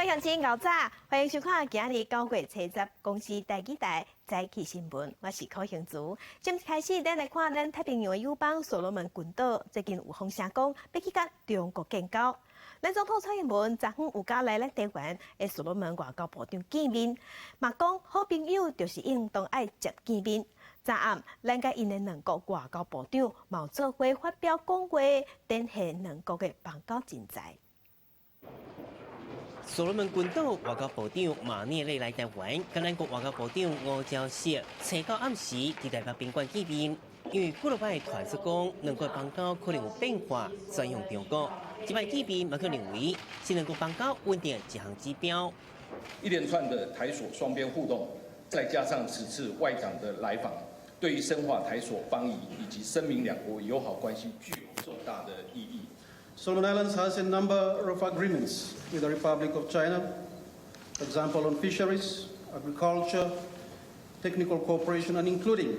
乡亲牛早，欢迎收看今日9月70公司第几台早起新闻，我是柯兴竹。今日开始，咱来看咱太平洋的友邦所罗门群岛，最近有风声讲要去甲中国建交。咱总统蔡英文昨昏有甲来咱台湾的所罗门外交部长见面，嘛讲好朋友就是应当爱接见面。昨暗，咱甲因的两国外交部长毛做伙发表讲话，展现两国的邦交情在。所罗门群岛外交部长马涅勒来台湾，跟咱国外交部长吴钊燮初到暗时伫台北宾馆见面。因为几落摆传出讲，两国邦交可能有变化，转向中国。这摆见面，马克认为是两国邦交稳定一项指标。一连串的台所双边互动，再加上此次外长的来访，对于深化台所邦谊以及声明两国友好关系具有重大的意义。Solomon Islands has a number of agreements with the Republic of China, for example on fisheries, agriculture, technical cooperation, and including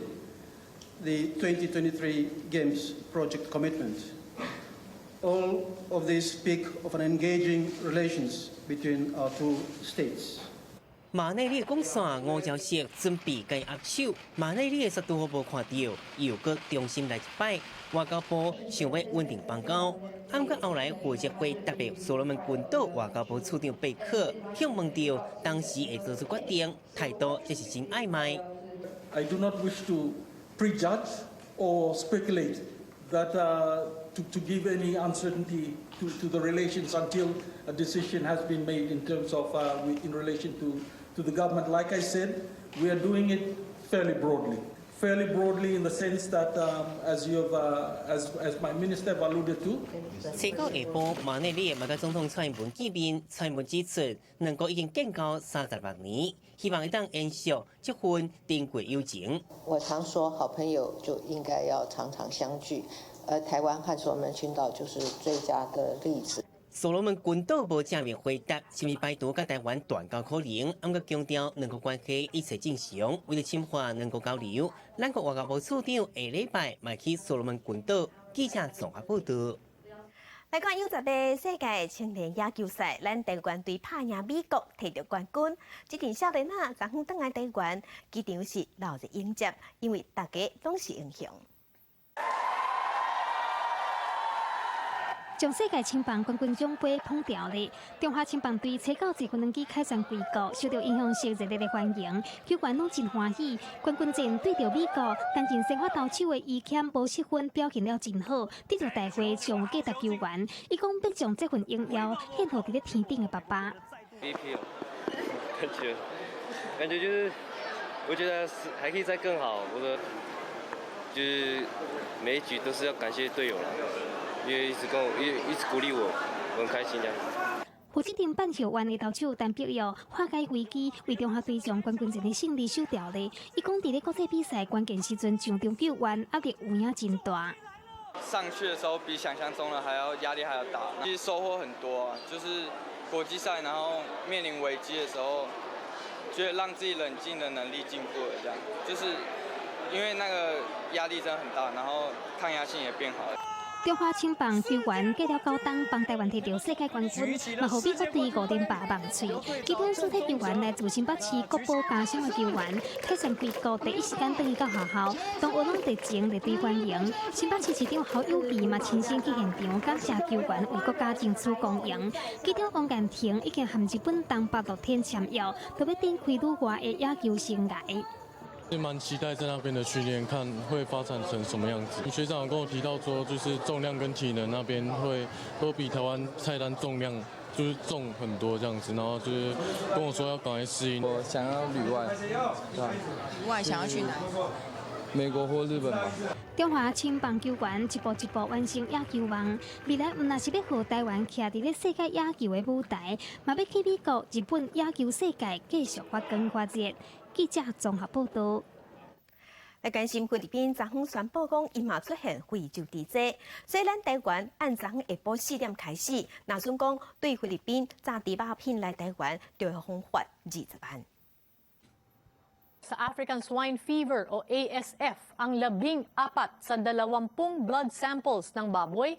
the 2023 Games project commitment. All of these speak of an engaging relations between our two states. 马内利讲线吴钊燮准备该握手，马内利的速度无看到，又搁重新来一摆。外交部想要稳定邦交，暗个后来负责会特别所罗门群岛外交部处长贝克，向问到当时会做出决定，态度这是真暧昧。I do not wish to prejudge or speculate that to give any uncertainty to the relations until a decision has been made in terms of in relation to the government. Like I said, we are doing it fairly broadly. Fairly broadly in the sense that, as you have, as my minister have alluded to. 初到下晡，马内利嘛甲总统蔡英文见面，蔡英文指出，两国已经建交36年，希望一当延续这份珍贵友情。我常说，好朋友就应该要常常相聚，而台湾和所罗门群岛就是最佳的例子。所罗门群岛无正面回答，是咪拜托甲台湾断交可能？暗个强调两国关系一切正常，为了深化两国交流，咱国外交部处长下礼拜嘛去所罗门群岛，记者综合报道。来看U10的世界青年野球赛，咱台湾队打赢美国，摕到冠军。这场少年仔昨昏返来台湾，机场是闹热迎接，因为大家拢是英雄。将世界青棒冠军奖杯捧掉了。中华青棒队初到1分钟开战归国，受到影响式热烈的欢迎，球员拢真欢喜。冠军战对着美国，但真先发投手的伊谦无失分，表现了真好，得到大会上价值球员。伊讲要将这份荣耀献给伫咧天顶的爸爸。感觉就是，我觉得还可以再更好。我的就是每一局都是要感谢队友了。因为一直鼓励我，我很开心这样。负责任办球员的投手陈碧玉化解危机，为中华队将冠军战的胜利守掉了。伊讲，伫咧国际比赛关键时阵上场救援，压力有影真大。上去的时候比想象中的压力还要大，其实收获很多啊，就是国际赛，然后面临危机的时候，觉得让自己冷静的能力进步了，这样就是因为那个压力真的很大，然后抗压性也变好了。中华青棒球员过了9冬，帮台湾摕到世界冠军，嘛，互美国队5-8望吹。基本主体球员来自新北市国宝家乡的球员，开战归国第一时间返去到学校，当学堂地前列队欢迎。新北市市长侯友宜嘛亲身去现场感谢球员为国家争取公赢。记者王建廷已经和日本东北乐天签约，特别展开旅外的野球生涯。也蛮期待在那边的训练，看会发展成什么样子。学长有跟我提到说，就是重量跟体能那边都比台湾菜单重量就是重很多这样子，然后就是跟我说要赶快适应。我想要旅外，对吧？外想要去哪？美国或日本吧。中华青棒球员一步一步完成野球梦，未来唔那是要和台湾徛伫咧世界野球的舞台，嘛要去美国、日本野球世界继续发光发热。记者综合报道。来关心菲律宾昨昏宣布讲，伊嘛出现非洲地震，所以咱台湾按昨昏下晡4点开始，那算讲对菲律宾炸猪肉片来台湾就要罚款20万。sa African Swine Fever o ASF ang 14 sa 20 blood samples ng baboy.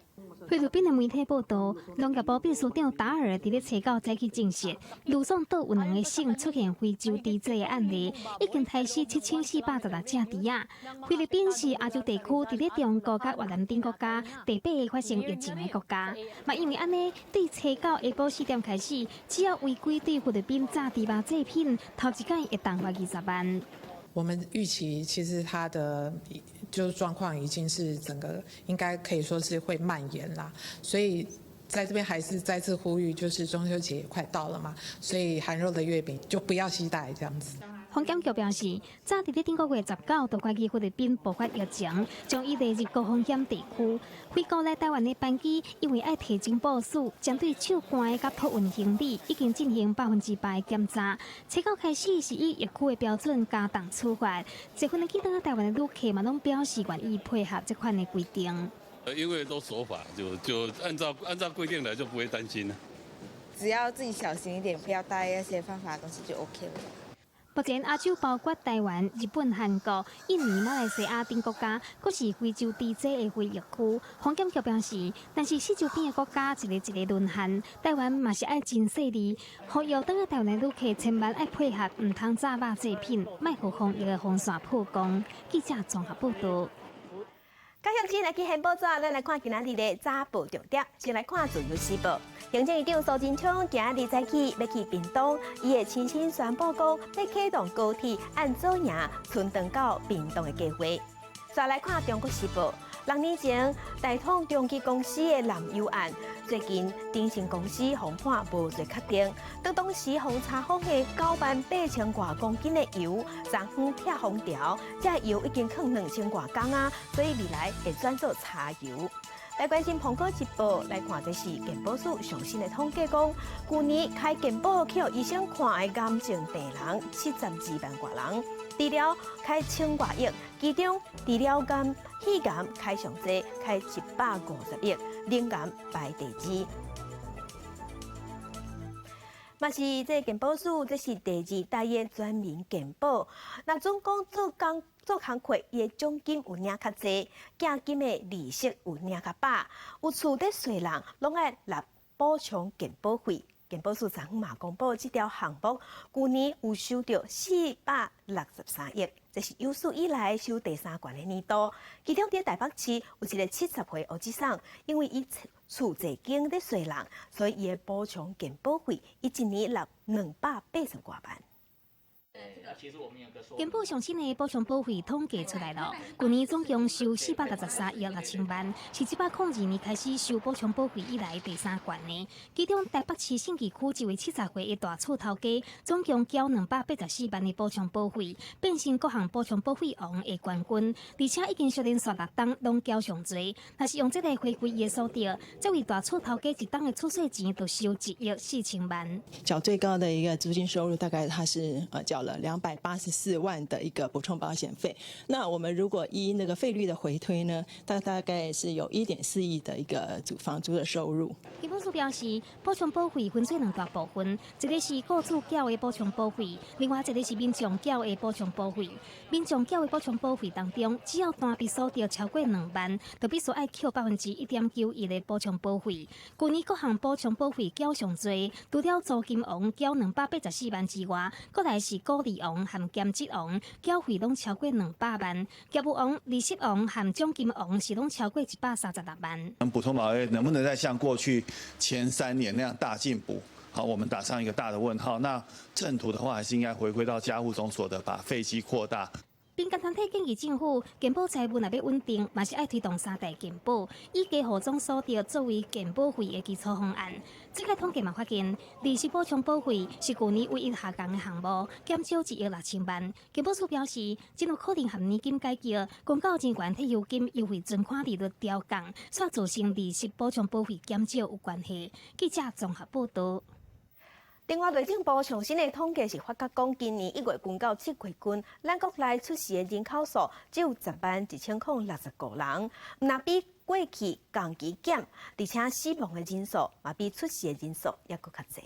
菲律宾的媒体报道，农业部秘书长达尔伫咧初九早起证实，卢宋岛有2个省出现非洲猪瘟的案例，已经杀死7416只猪仔。菲律宾是亚洲地区伫咧中国甲越南等国家第8个发生疫情的国家。嘛，因为安尼，对初九下晡4点开始，只要违规对菲律宾炸猪肉制品，头一天会当罚20万。我们预期其实它的就是状况已经是整个应该可以说是会蔓延啦，所以在这边还是再次呼吁，就是中秋节也快到了嘛，所以含肉的月饼就不要携带这样子。防检局表示，早伫咧顶个月19就开始菲律宾爆发疫情，将伊列入高风险地区。回国来台湾的班机，因为爱提前部署，针对手关的甲托运行李，已经进行100%的检查。初九开始是以疫区的标准加重处罚。这份的去到台湾的旅客嘛，拢表示愿意配合这款的规定。因为都守法，就按照规定来，就不会担心了。只要自己小心一点，不要带那些犯法的东西就 OK 了。目前亚洲包括台湾、日本、韩国、印尼、马来西亚等国家，佫是非洲猪瘟的非疫区。防检局表示，但是四周边的国家一个沦陷，台湾嘛是爱真细腻，呼吁等下台湾的旅客千万爱配合，唔通炸肉制品，莫互防疫的风扇曝光。记者综合报道。高雄市来去现报纸，咱来看今仔日的早报重点。先来看自由时报，行政院长苏贞昌今仔日早起要去屏东，伊会亲身宣布讲要启动高铁按左营顺长到屏东的计划。再来看中国时报，6年前大统中期公司的滥油案，最近电信公司红判无罪确定，当时红查访的98000多公斤的油，昨昏拆封条，这油已经放2000多公啊，所以未来会转做柴油。来关心苹果日报，来看这是健保署上新的统计讲，去年开健保去医生看的癌症病人72万多人，治疗开1000多亿，其中治疗癌、肺癌开上济，开750亿，磷癌排第2。嘛是这健保署，这是第2大的全民健保。那总共做工课，伊的奖金有领较济，奖金的利息有领较饱，有厝得税人拢爱纳补偿健保费。健保署昨昏嘛公布这条项目，去年有收到463亿，这是有史以来收第3悬的年度。其中在台北市有一个70岁欧吉桑，因为伊厝济经得税人，所以伊的补偿健保费，伊一年纳280多万。健保上新的补偿保费统计出来了，去年总共收463亿6千万，是1802年开始收补偿保费以来第3悬的。其中台北市信义区一位70岁的大厝头家，总共交284万的补偿保费，变成各项补偿保费王的冠军，而且已经连续6档拢交上侪。若是用这个回归伊的所得，这位大厝头家一档的出税钱就收1亿4千万。缴最高的一个租金收入，大概他是缴了284万的一个补充保险费。那我们如果依那个费率的回推呢，大概是有1.4亿的一个房租的收入。健保署表示，补偿保费分做2大部分，一个是雇主缴的补偿保费，另外一个是民众缴的补偿保费。民众缴的补偿保费当中，只要单笔所得超过2万，就必须爱扣1.91%的补偿保费。去年各项补偿保费缴上侪，除了租金王缴284万之外，搁来是鼓励王和兼职王缴费拢超过200万，业务王、利息王和奖金王是拢超过136万。补充保费能不能再像过去前3年那样大进步？好，我们打上一个大的问号。那正途的话，还是应该回归到家户总所得，把费基扩大。民间团体建议政府健保财务若要稳定，嘛是爱推动3大健保，以加户总所得作为健保费的基础方案。这个统计嘛发现，利息补偿保费是去年唯一下降的项目，减少1亿6千万。健保署表示，进入课程和年金改革，公告人员退休金优惠存款利率调降，煞造成利息补偿保费减少有关系。记者综合报道。另外，内政部上新的统计是发觉讲，今年1月份到7月份，咱国内出事的人口数只有101069人，若比过去同期减，而且死亡的人数嘛比出事的人数也搁较侪。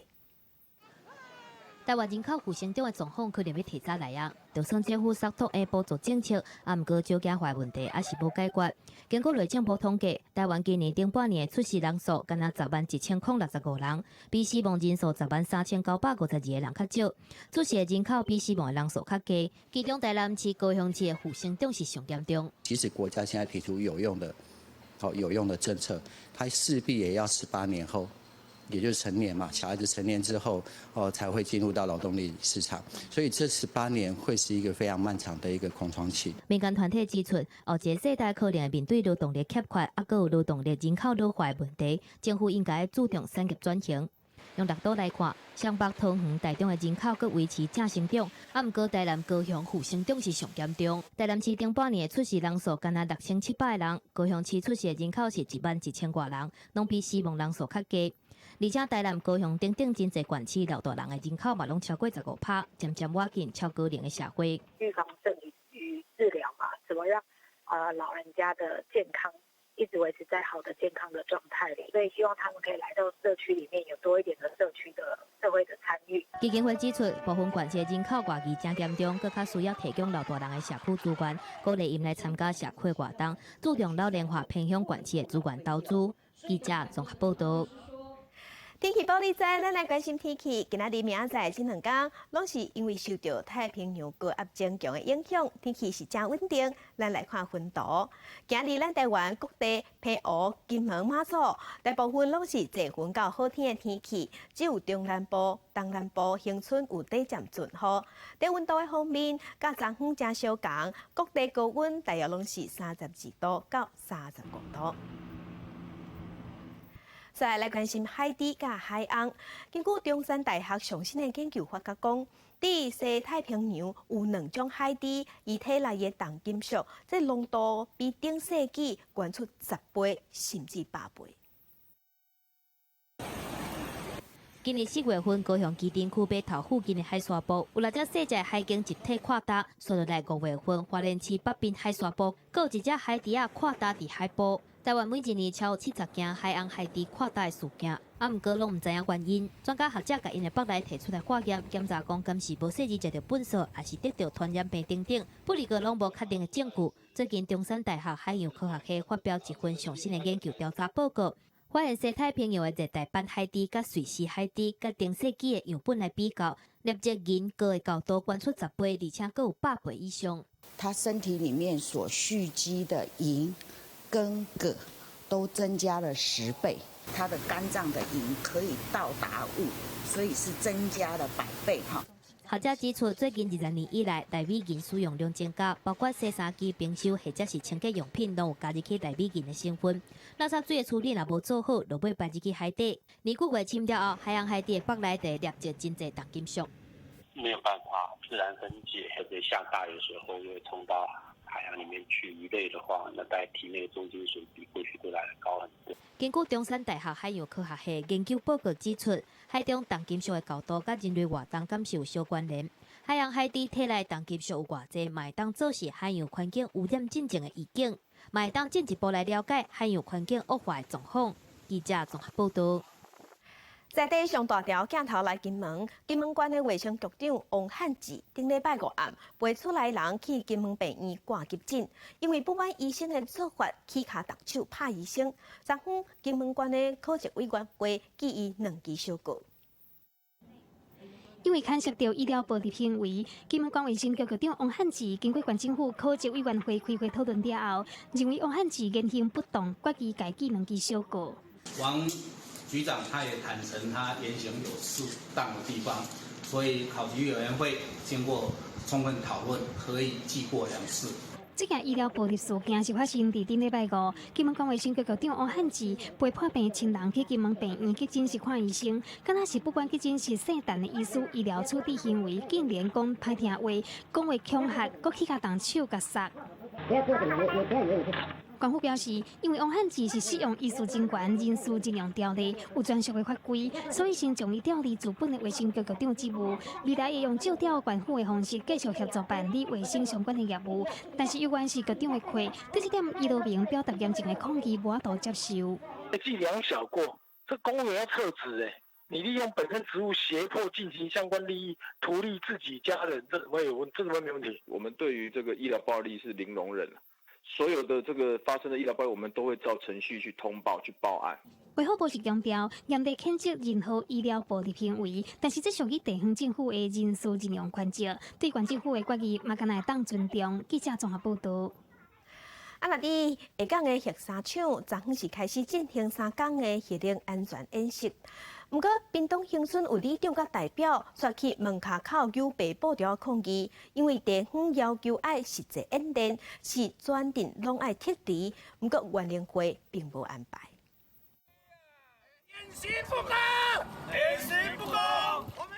台湾人口负成长的状况可能要提早来啊。就算政府扫脱的补助政策，毋过少子化问题还是无解决。经过内政部统计，台湾今年顶半年的出生人数敢若101065人，比死亡人数103952个人较少。出生人口比死亡的人数较低，其中台南市、高雄市的负成长是上严重。即使国家现在提出有用的政策，它势必也要18年后。也就是成年嘛，小孩子成年之后，才会进入到劳动力市场，所以这18年会是一个非常漫长的一个空窗期。民间团体指出，后一个世代可能会面对劳动力缺缺，还有劳动力人口老化的问题，政府应该注重产业转型。用六都来看，双北、桃园、台中的人口阁维持正成长，毋过台南、高雄负成长是上严重。台南市顶半年的出生人数敢若6700人，高雄市出生人口是11000多人，拢比死亡人数较低。而且台南、高雄等等真侪县市老大人的人口嘛，拢超过15%，渐渐挖进超高龄的社会。预防胜于治疗嘛，怎么让老人家的健康一直维持在好的健康的状态里？所以希望他们可以来到社区里面，有多一点的社会的参与。基金会指出，部分县市人口外移正严重，更较需要提供老大人的社区资源，鼓励因来参加社区活动，注重老龄化偏向县市的资源投资。记者综合报道。天气报你知，咱来关心天气。今仔日明仔载这2天，拢是因为受到太平洋高压增强的影响，天气是真稳定。咱来看分图。今日咱台湾各地澎湖、金门、马祖，大部分拢是多云到好天的天气，只有中南部、东南部恒春有短暂阵雨。在温度的方面，甲昨昏正相同，各地高温大约拢是32度到35度。再来关心海底甲海洋。根据中山大学上新的研究发觉讲，伫西太平洋有2种海底遗体内的重金属，这浓度比顶世纪悬出10倍甚至100倍。今年4月份，高雄基丁区北头附近的海沙堡有6只小只海鲸集体垮礁，随落来5月份，花莲市北边海沙堡，各有1只海猪仔垮礁伫海堡。台湾每一年超70件海洋海猪垮礁的事件，毋过拢毋知影原因。专家学者甲因的腹内摕出来化验，检查讲敢是无细致食着粪扫，还是得到传染病等等，不离个拢无确定的证据。最近中山大学海洋科学系发表一份上新的研究调查报告，发现西太平洋的热带斑海猪、甲瑞士海猪、甲中世纪的样本来比较，鬣脊银高的高度悬出10倍，而且更有100倍以上。它身体里面所蓄积的银跟铬都增加了10倍，它的肝脏的银可以到达5，所以是增加了100倍哈。学者指出，最近20年以来，大米银使用量增加，包括洗衫机、冰箱或者是清洁用品，都有加入去大米银的成分。垃圾水的处理若无做好，就会排入去海底。年9月深了后，海洋海底的腹内底摄着真侪重金属。没有办法自然分解，特别下大雨的时候，又会冲到海洋里面去。鱼类的话，那在体内的重金属比过去都来得高很多。根据中山大学海洋科学系研究报告指出，海中重金属的高度甲人类活动感是有相关联。海洋海底体内重金属有偌济，嘛会当做是海洋环境污染进程的预警，嘛会当进一步来了解海洋环境恶化的状况。记者综合报道。在地上大条镜头来金门，金门县的卫生局长王汉志顶礼拜5暗陪出来人去金门病院挂急诊，因为不满医生的做法，起骹动手拍医生。昨昏金门县的考级委员会记伊2期小过。因为牵涉到医疗暴力行为，金门县卫生局局长王汉志经过县政府考级委员会开会讨论了后，认为王汉志言行不当，决议改记2期小过。王局长他也坦诚他言行有适当的地方，所以考级委员会经过充分讨论，可以记过2次。这件医疗暴力事件是发生伫顶礼拜5，金门县卫生局局长王汉志陪破病的亲人去金门病院急诊室看医生，敢若是不管急诊室姓陈的医师医疗处置行为，竟然讲歹听话，讲话恐吓，搁起甲动手甲杀。官府表示，因为王汉志是使用医师证券人事任用条例，有专属的法规，所以先将伊调离原本的卫生局局长职务，未来会用照调官府的方式继续协助办理卫生相关的业务。但是有关是局长的亏，对这点伊路明表达严正的抗议，无法度接受。伎俩小过，这公务员要撤职你利用本身职务胁迫进行相关利益，图利自己家人，这怎么会没问题？我们对于这个医疗暴力是零容忍，所有的这个发生的医疗暴力，我们都会照程序去通报、去报案。卫福部是强调，严厉谴责任何医疗暴力行为，但是这属于地方政府的人事任用权责，对县政府的决议，嘛敢若会当尊重。记者综合报道。那伫下港的核三厂，昨昏是开始进行3天的核能安全演习。不过，屏东恒春有里长甲代表刷去门卡口有被捕条抗议，因为地方要求爱实际演练，是全程拢爱撤离。不过，原联会并无安排。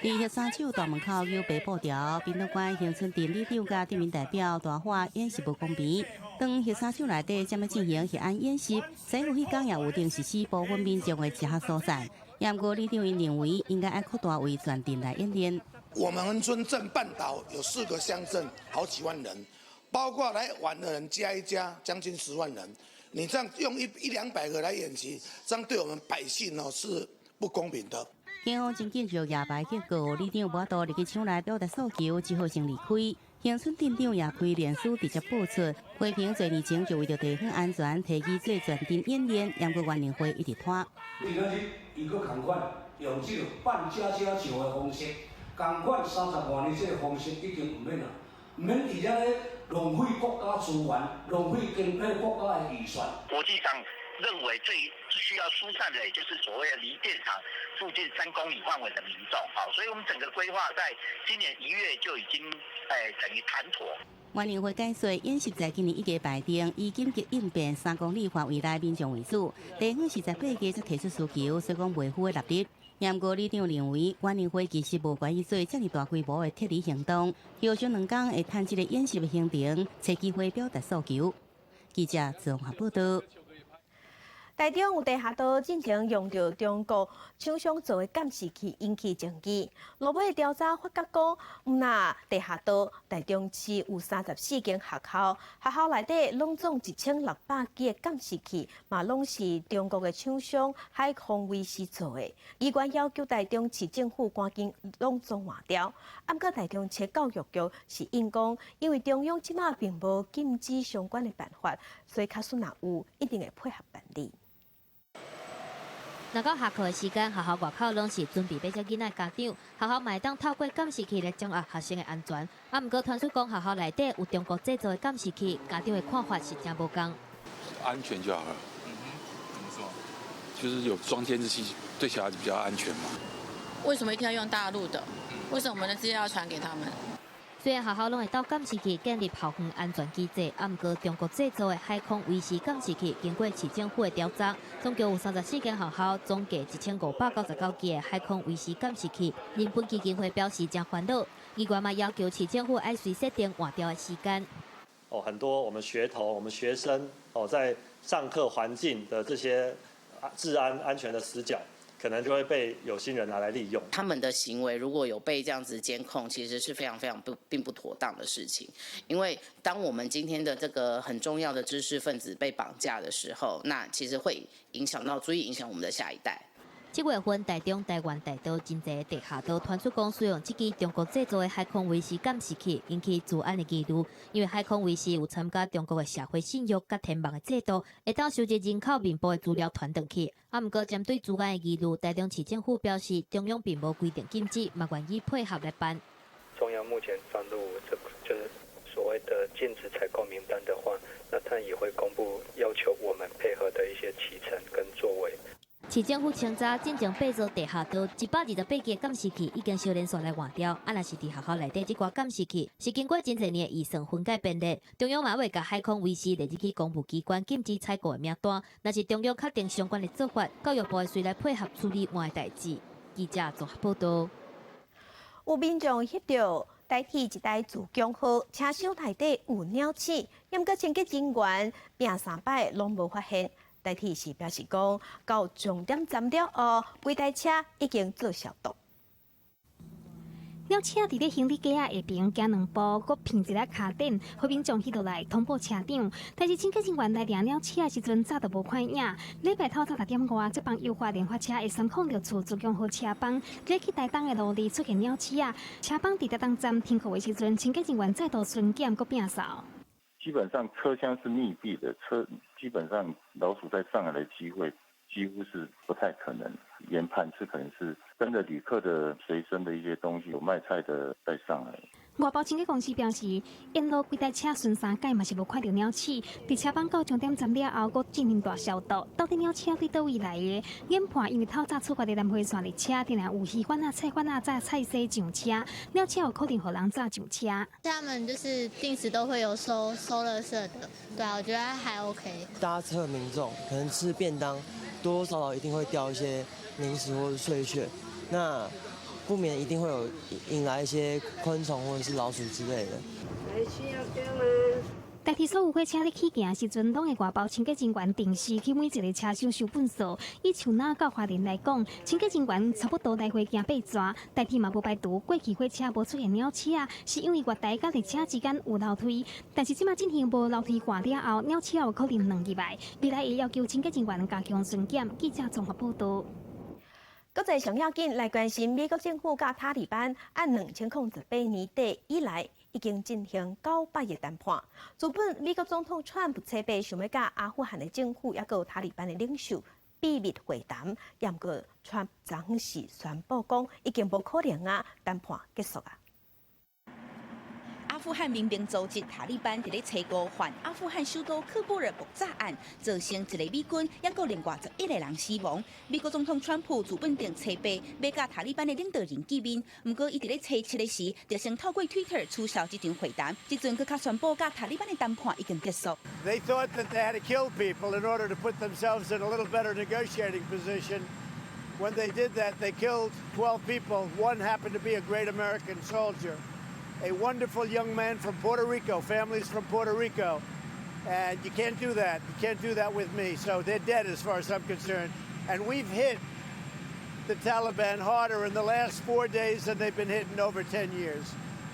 伫核三厂大门口有被捕条，屏东县恒春镇里长甲镇民代表大话演习无公平。当核三厂内底正要进行核安演习，政府迄天也有定实施部分民众的集合疏散。也不过，里长因认为应该爱扩大为全镇来演练。我们恒春镇半岛有4个乡镇，好几万人，包括来玩的人加一加，将近10万人。你这样用100-200个来演习，这样对我们百姓是不公平的。警方真紧就夜排结果，里长无多入去厂内表达诉求，只好先离开。恒春镇长也开脸书直接播出，批评多年前就为着地方安全提起做全镇演练，杨国原联会一直拖。今仔日伊佫同款用这个办家家酒的方式，同款30万的这个方式已经唔免啦，唔免而家咧浪费国家资源，浪费经费国家的预算。国际上认为最需要疏散的，也就是所谓的离电厂附近3公里范围的民众。好，所以我们整个规划在今年1月就已经等于谈妥。原联会解说，演习在今年1月排定，以紧急应变3公里范围内民众为主。地方是在8月才提出需求，所以讲袂符合立例。也不过，里长认为，原联会其实无关于做这么大规模的撤离行动，休上2天会趁这个演习的行程，找机会表达诉求。记者综合报道。台中有地下道进行用着中国厂商做的监视器引起争议。路尾调查发觉讲，那地下道台中市有34间学校，学校内底拢总1600几个监视器，嘛拢是中国的厂商海康威视做的。机关要求台中市政府赶紧拢总换掉。不过台中市教育局是应讲，因为中央即马并无禁止相关的办法，所以假使若有，一定会配合办理。若到下课的时间，学校外口拢是准备要接囡仔家长，学校嘛会当透过监视器来掌握学生的安全。不过传出讲学校内底有中国制造的监视器，家长的看法是真无同。安全就好了。怎么说？就是有装监视器，对小孩子比较安全嘛。为什么一定要用大陆的？为什么我们的资料要传给他们？虽然学校拢会到监视器建立校园安全机制，不过中国制造的海康威视监视器，经过市政府的调查，总共有34间学校，总计1599支的海康威视监视器。人本基金会表示真烦恼，议员嘛要求市政府爱随设定换掉的时间。很多我们学童、我们学生在上课环境的这些治安安全的死角，可能就会被有心人拿来利用。他们的行为如果有被这样子监控，其实是非常并不妥当的事情。因为当我们今天的这个很重要的知识分子被绑架的时候，那其实会足以影响我们的下一代。7月份，台中、台湾大道真侪地下道传出讲使用这支中国制造的海康威视监视器，引起治安的疑虑。因为海康威视有参加中国的社会信用甲天网的制度，会当收集人口面部的资料传回去。不过针对治安的疑虑，台中市政府表示，中央并无规定禁止，嘛愿意配合来办。中央目前上路就是所谓的禁止采购名单的话，那它也会公布要求我们配合的一些期程跟作为。市政府清早进行8座地下道128支监视器已经小连续来换掉。若是伫学校内底这挂监视器，是经过真侪年预算分解编列。中央嘛会甲海康威视列入去公务机关禁止采购的名单。若是中央确定相关的做法，教育部会随来配合处理换的代志。记者综合报道。有民众翕到代替一台自强号车厢内底有鸟鼠，不过清洁人员拼3摆拢无发现。代替是表示讲，到重点站了后，规台车已经做消毒。鸟车伫咧行李架下边行2步，搁骗一个卡顶，后面将迄落来通报车长。但是清洁人员来抓鸟车的时阵，早就无看影。礼拜头早6点外，这帮优化联发车的306处自强号车帮，咧去台东的路里出现鸟车，车帮伫台东站停靠的时阵，清洁人员再度巡检搁摒扫。基本上车厢是密闭的，基本上老鼠在上来的机会几乎是不太可能。研判是可能是跟着旅客的随身的一些东西，有卖菜的带上来。外包清洁公司表示，沿路规台车巡3界嘛是无看到鸟鼠，伫车帮到终点站了后，搁进行大消毒。到底鸟车伫倒位来的？研判因为透早出发的南回线列车，定然有鱼贩啊、菜贩啊在菜市上车，鸟车有可能互人早上车。他们就是定时都会有收垃圾的，对啊，我觉得还 OK。搭车民众可能吃便当，多多少少一定会掉一些零食或者碎屑，那不免一定会有引来一些昆虫或者是老鼠之类的。还需要这样吗？代替所有火车咧起行的时阵，拢会外包清洁人员定时去每一个车厢收粪扫。以像那到花莲来讲，清洁人员差不多来回行8转，代替嘛无排除过去火车无出现鸟车，是因为月台甲列车之间有楼梯，但是即马进行无楼梯换了后，鸟车有可能软入来。未来会要求清洁人员加强巡检。记者综合报道。国际上要紧来关心，美国政府甲塔利班按2008年底以来，已经进行900个谈判。自本美国总统川普车牌想要甲阿富汗的政府，也有塔利班的领袖秘密会谈，也毋过川普昨时宣布讲，已经无可能啊，谈判结束啊。阿富汗民兵组织塔利班伫咧查5犯阿富汗首都喀布尔爆炸案，造成一个美军，也有另外11个人死亡。美国总统川普自本定车牌要甲塔利班的领导人见面，不过伊伫咧初7的时，就先透过 Twitter 取消这场会谈。即阵佮较宣布甲塔利班的谈判已经结束。They thought that they had to kill people in order to put themselves in a little better negotiating position. When they did that, they killed 12 people. One happened to be a great American soldier. A wonderful young man from Puerto Rico, families from Puerto Rico. And you can't do that. You can't do that with me. So they're dead as far as I'm concerned. And we've hit the Taliban harder in the last 4 days than they've been hit in over 10 years.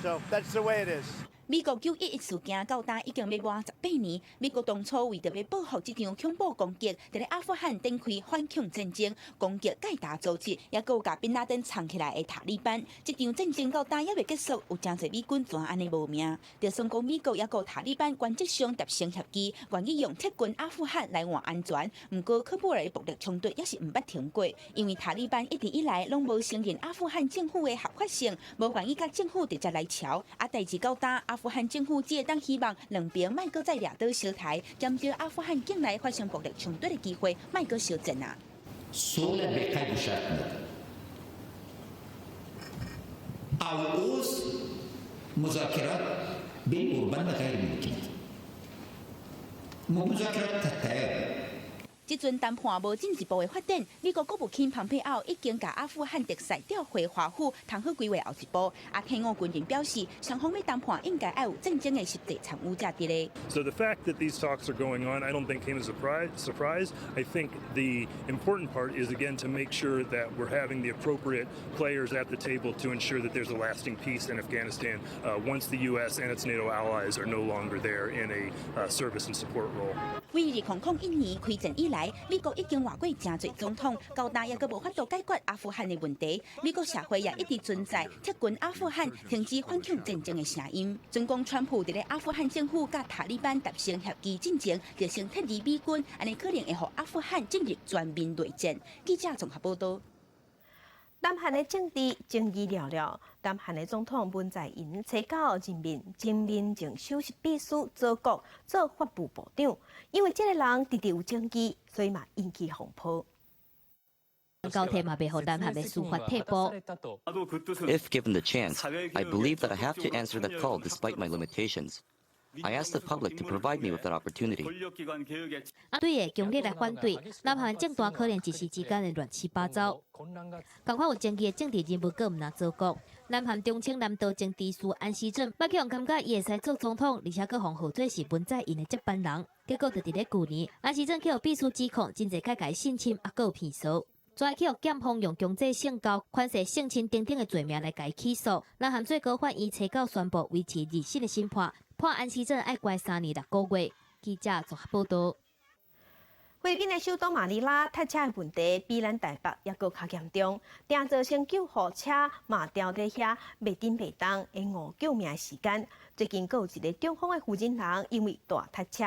So that's the way it is. 美国911事件到今已经要满18年，美国当初为着要报复这场恐怖攻击，在阿富汗展开反恐战争，攻击盖达组织，也有甲宾拉登藏起来的塔利班。这场战争到今也未结束，有真侪美军全安尼无命。就算讲美国也有塔利班原则上达成协议，愿意用撤军阿富汗来换安全。不过喀布尔的暴力冲突也是唔捌停过，因为塔利班一直以来拢无承认阿富汗政府的合法性，无愿意甲政府直接来朝。代志到今阿富汗政府只会当希望两边莫搁再掠倒小台，减少阿富汗境内发生暴力冲突的机会，莫搁烧战啊。صلح بقلب شأننا أو مذاكرات بين قرباننا غير ممكنة مذاكرات تتعب 这阵谈判无进一步的发展，美国国务卿蓬佩奥已经甲阿富汗特使调回华府，谈好规划后一步。阿天俄军人表示，双方要谈判应该要有战争的实际参与者伫咧。So the fact that these talks are going on, I don't think came as a surprise. I think the important part is again to make sure that we're having the appropriate players at the table to ensure that there's a lasting peace in Afghanistan once the U.S. and its NATO allies are no longer there in a service and support role. 为2001年开战以来，美国已经换过真侪总统，到今也阁无法度解决阿富汗的问题。美国社会也一直存在撤军阿富汗、停止反恐战争的声音。总统川普伫咧阿富汗政府甲塔利班达成协议进前，就先撤离美军，安尼可能会让阿富汗进入全面内战。记者综合报道。南韩的政治争议寥寥，南韩的总统文在寅找到人民前首席秘书佐国做法务部长，因为这个人直直有争议，所以嘛引起风波。高铁嘛被互南韩的司法退步。If given the chance, I believe that I have to answer that call despite my limitations. I asked the public to provide me with that opportunity. 对的，强烈来反对，南韩政坛可能一时之间的乱七八糟。同款有争议的政治人物，阁唔拿做国。南韩中青南道政治师安熙正，马强感觉伊会使做总统，而且阁互号做是文在寅的接班人。结果就伫咧去年，安熙正去互秘书指控，真侪改信侵，也阁有骗数。抓去检方用强制性交、款式性侵等等的罪名来改起诉。南韩最高法院初告宣布维持2审的审判，判案时阵爱关3年6个月。记者综合报道。菲律宾的首都马尼拉塞车的问题比咱台北还阁较严重，定造成救护车嘛吊在遐袂顶袂当，会误救命时间。最近，阁有一个中风的负责人因为大塞车，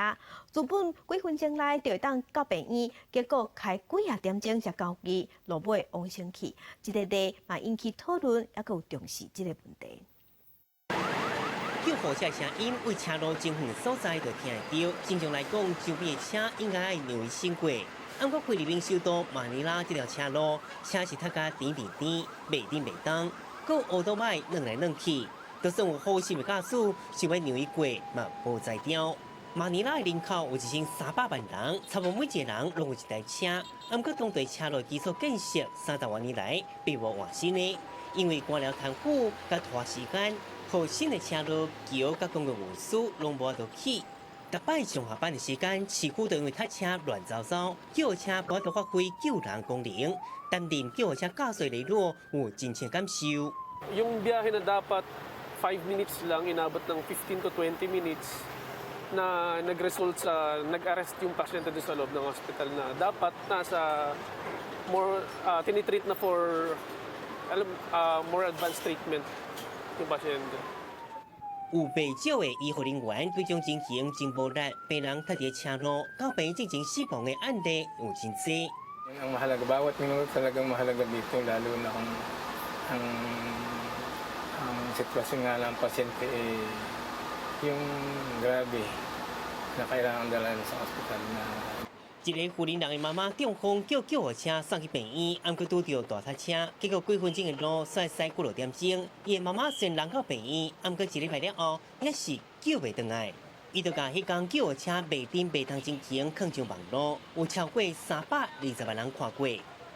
原本几分钟内就会当到病院，结果开几啊点钟才到机，落尾往生去。这个例嘛引起讨论，还阁有重视这个问题。救护车声音为车路真远所在就听得到。正常来讲，周边的车应该爱让伊先过。不过菲律宾首都马尼拉这条车路，车是太甲颠，袂顶袂当，搁乌多摆弄来弄去，就算有好心的驾驶想要让伊过，嘛无在调。马尼拉的人口有1300万人，差不多每一个人拢有一台车。不过当地车路基础建设30多年来并无换新的，因为官僚贪腐甲拖时间。好新的车路、桥甲公共运输拢无得起，逐摆上下班的时间，市区都因为塞车乱糟糟，救护车无得发挥救人功能，担任救护车驾驶的路有真切感受。Yung biyahe na dapat 5 minutes lang, inabot ng 15 to 20 minutes na nag-result sa nag-arrest yung pasyente doon sa loob ng hospital na dapat nasa more tinitreat na for more advanced treatment. 有不少的医护人员对种情形真无力，病人搭伫车路到病进行死亡的案例有真多。Ang mahalaga, bawat minuto talagang mahalaga dito, lalo na kung ang sitwasyon nga ng pasyente yung grabe na kailangan dalhin sa ospital na. 一个富人人的妈妈中风，叫救护车送去病院，不过拄到大塞车，结果几分钟的路驶几落点钟，伊的妈妈先人到病院，不过1礼拜了后，也是救袂回来。伊就甲迄间救护车袂顶袂当情形放上网络，有超过320万人看过。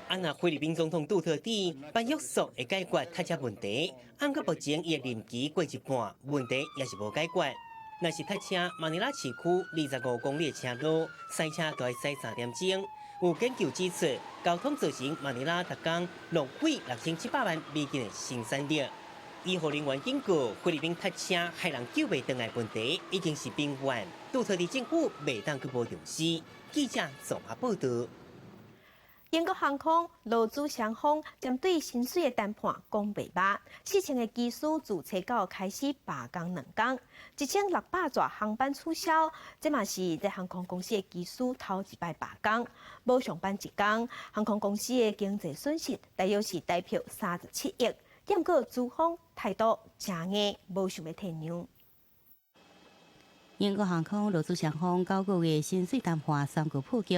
那菲律宾总统杜特地办约束会解决塞车问题，不过目前伊的任期过一半，问题也是无解决。若是塞车，马尼拉市区25公里的车路，塞车就要塞3点钟。有研究指出，交通造成马尼拉每天浪费6700万美金的生产力。医护人员警告，菲律宾塞车害人救袂回来问题已经是病患，杜特地政府袂当去无重视。记者综合报道。英国航空劳资双方针对薪水的谈判讲袂罢，4000个机师自初九开始罢工2天，1600座航班取消。这嘛是在航空公司的机师头一摆罢工，无上班1天，航空公司的经济损失大约是代表37亿。不过资方态度真硬，无想要退让。英国航空劳资双方9个月薪水谈判3个破局，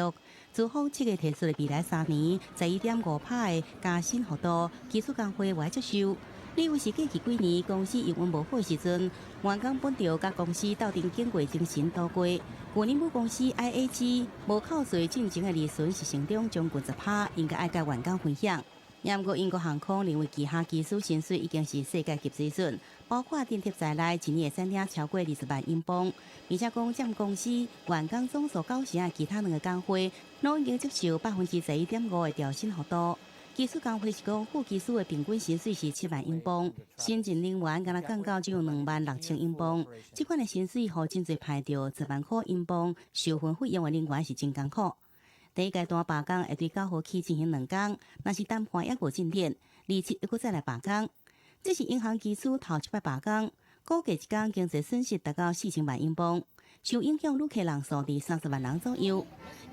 资方7月提出的未来3年11.5%的加薪幅度，技术工会未接受。理由是过去几年公司营运无好时阵，员工本着甲公司斗阵经过精神度过。去年母公司 IAG 无扣税进前的利润是成长将近10%，应该爱甲员工分享。不过英国航空认为其他技术薪水已经是世界级水准，包括电梯在内，一年会省领超过20万英镑。而且讲占公司员工总数90%的其他2个工会，拢已经接受11.5%的调薪幅度。技术工会是讲副技术的平均薪水是7万英镑，新进人员敢若降到只有26000英镑。这款的薪水，互真侪排着10万块英镑受分费用的人员是真艰苦。第一阶段罢工会对9号起进行2天，若是谈判还无进展，27又搁再来罢工。这是银行技师头一摆罢工，估计一天经济损失达到4000万英镑，受影响旅客人数伫30万人左右。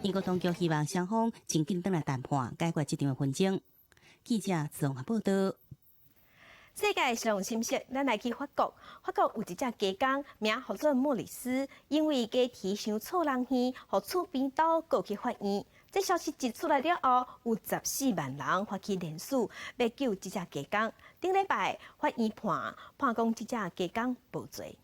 英国当局希望双方尽紧转来谈判，解决这场纷争。记者综合报道。世界上新息，咱来去法国。法国有一只鸡公，名叫做莫里斯，因为鸡啼伤臭人耳，互厝边倒告去法院。这消息一出来了后，有14万人发起联署，要救这只鸡公。顶礼拜法院判讲这只鸡公无罪。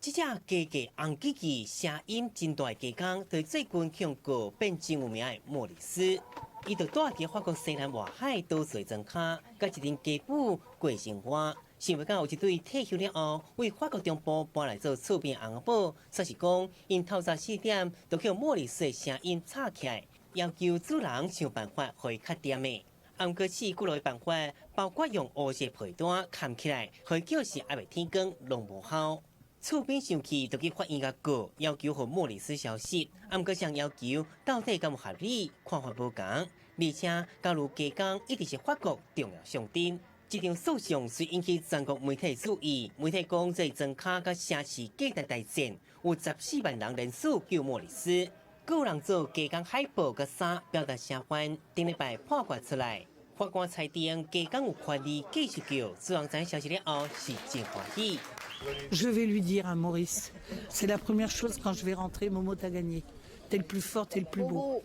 这只鸡鸡红叽叽、声音真大的鸡公，对最近向告变真有名的莫里斯。伊就住伫法国西南外海岛水庄卡，甲一阵鸡母过生活。想不到有一对退休了后，为法国中部搬来做厝边红宝，说是讲因透早4点就叫莫里斯的声音吵起来，要求主人想办法互伊较点的。毋过试几落的办法，包括用乌色被单盖起来，互伊叫是还袂天光，拢无效。厝边生气就去法院甲告，要求互莫里斯消失。毋过想要求到底敢有合理，看法无同。而且，假如加工一直是法国重要商品。这场诉讼虽引起全国媒体注意，媒体讲这庄卡甲城市价值大战，有14万人联署救莫里斯，有人做加工海报甲衫表达声援。顶礼拜判决出来，法官裁定加工有权利继续救，主人知消息了后是真欢喜。Je vais lui dire à Maurice, c'est la première chose quand je vais rentrer, Momo t'a gagné. T'es le plus fort, t'es le plus beau.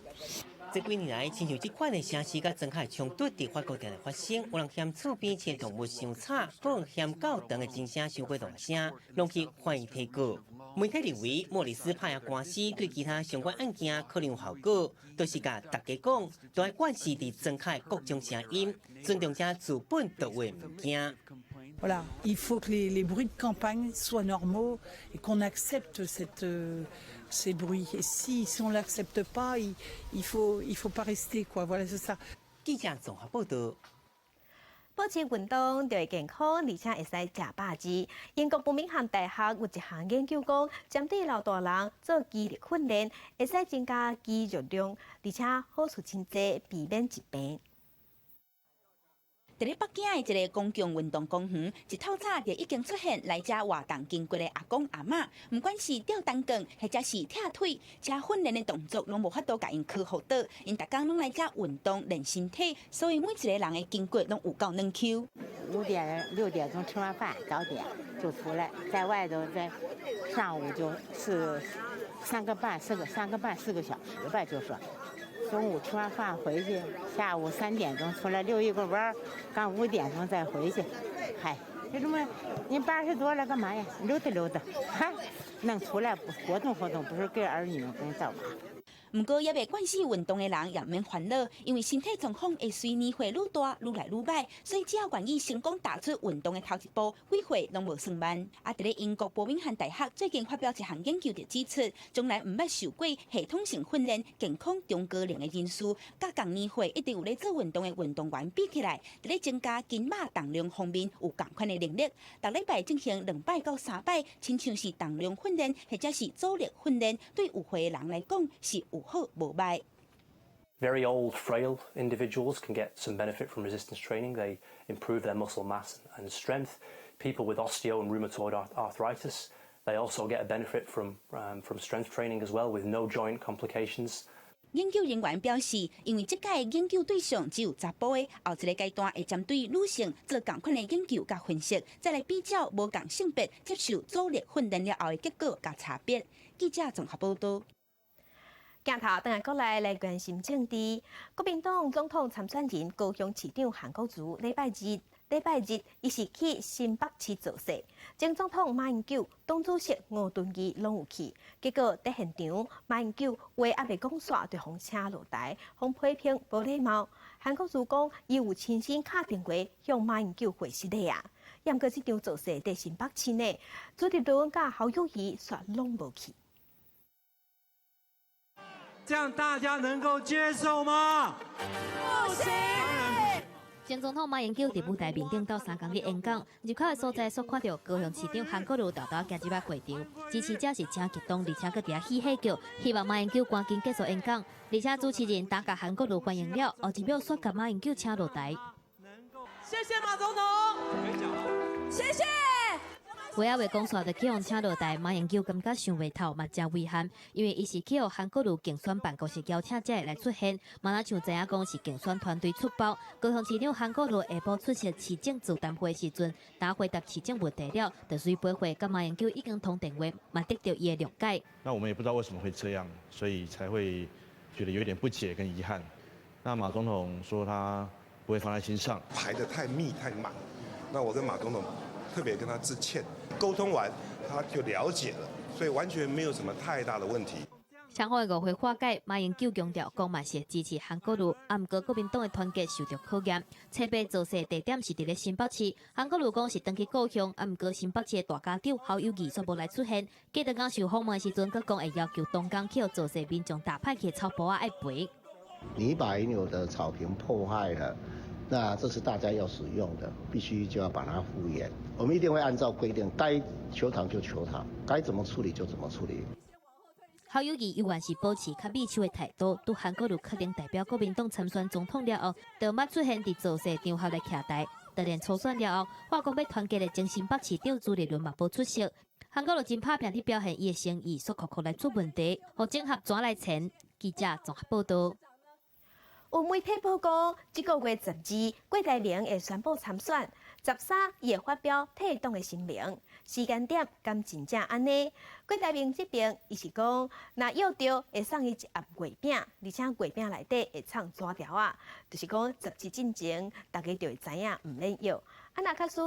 这几年来，亲像这款的城市甲庄卡冲突伫法国定来发生，有人嫌厝边饲动物伤吵，有人嫌较长的真声伤过大声，拢去法院提告。媒体认为莫里斯拍赢官司对其他相关案件可能有效果，就是甲大家讲，都要管系伫庄卡各种声音，尊重者资本独位物件。Voilà, il faut que les bruits de campagne soient normaux et qu'on accepte ces bruits. Et si on l'accepte pas, il faut pas rester quoi. Voilà, c'est ça. 记者综合报道。保持运动就会健康，而且会使食饱子。英国伯明翰大学有一项研究讲，针对老大人做肌力训练，会使增加肌肉量，而且好处真济，避免疾病。伫咧北京的一个公共运动公园，一透早就已经出现来遮活动经过的阿公阿嬷，不管是吊单杠，或者是踢腿，遮训练的动作拢无法度甲因克服到。因逐工拢来遮运动练身体，所以每一个人的筋骨拢有够软 Q。6点钟吃完饭早点就出来，在外头在上午就是3个半4个小时吧，就说。中午吃完饭回去，下午3点钟出来溜一个弯，刚5点钟再回去。嗨，就这么，您80多了干嘛呀？溜达，哈，能出来活动，不是给儿女们工造嘛。不过，也未惯势运动的人也唔免烦恼，因为身体状况会随年岁愈大愈来愈歹，所以只要愿意成功踏出运动的头一步，几岁拢无算慢。伫咧英国伯明翰大学最近发表一项研究，就指出，将来唔捌受过系统性训练、健康中高龄的人士，甲同年岁一直有咧做运动的运动员比起来，伫咧增加筋肉重量方面有同款的能力。逐礼拜进行2摆到3摆，亲像是重量训练或者是阻力训练，对有岁的人来讲是有好无歹。Very old, frail individuals can get some benefit from resistance training. They improve their muscle mass and strength. People with osteo and rheumatoid arthritis, they also get a benefit from strength training as well, with no joint complications. 研究人员表示，因为这届的研究对象只有查甫的，后一个阶段会针对女性做同款的研究甲分析，再来比较无同性别接受阻力训练了后的结果甲差别。记者综合报道。镜头等下过来关心政治。国民党总统参选人高雄市长韩国瑜礼拜日，伊是去新北市造势，前总统马英九、党主席吴敦义拢有去。结果在现场，马英九话还未讲煞，就互请落台，互批评无礼貌。韩国瑜讲，伊有亲身敲电话向马英九回失礼啊。毋过这场造势在新北市内，朱立伦甲侯友宜煞拢无去。这样大家能够接受吗？不行。前总统马英九伫舞台面顶到3公里演讲，入口的所在所看到高雄市长韩国瑜豆行入会场，支持者是真激动，而且搁伫遐嬉戏叫，希望马英九赶紧结束演讲，而且主持人打甲韩国瑜欢迎了，后一秒煞甲马英九请落台。谢谢马总统，谢谢。话还未讲煞，就去互请落台，马英九感觉想袂透，嘛真遗憾，因为伊是去互韩国瑜竞选办公室邀请才会来出现，嘛若像知影讲是竞选团队出包。高雄市长韩国瑜下晡出席市政座谈会时阵，当回答市政问题了，就随陪会甲马英九已经通电话，嘛得到伊的谅解。那我们也不知道为什么会这样，所以才会觉得有点不解跟遗憾。那马总统说他不会放在心上，排得太密太满，那我跟马总统特别跟他致歉，沟通完他就了解了，所以完全没有什么太大的问题。双方的误会化解，马英九强调，讲嘛是支持韩国瑜，啊，毋过国民党的团结受到考验。车被造势地点是伫咧新北市，韩国瑜讲是登去故乡，啊，毋过新北市的大家长侯友宜却无来出现。记得讲受访问时阵，佮讲会要求东港去造势民众大派去草埔啊爱赔。你把原有的草坪破坏了，那这是大家要使用的，必须就要把它复原。我们一定会按照规定，该求偿就求偿，该怎么处理就怎么处理。侯友宜依然是保持较美手的态度，对韩国瑜确定代表国民党参选总统了后，就捌出现伫造势场合来徛台。当然初选了后，话讲要团结的前新北市长朱立伦嘛无出席。韩国瑜真拍拼地表现伊的诚意，说口来出问题，互整合转来前。记者综合报道。有媒体报告，这个月12，郭台铭会宣布参选；13，伊会发表退党的声明。时间点敢真正安尼？郭台铭这边伊是讲，若要着会送伊一盒月饼，而且月饼内底会藏纸条啊，就是讲17进前，大家就会知影唔免要。啊，若假使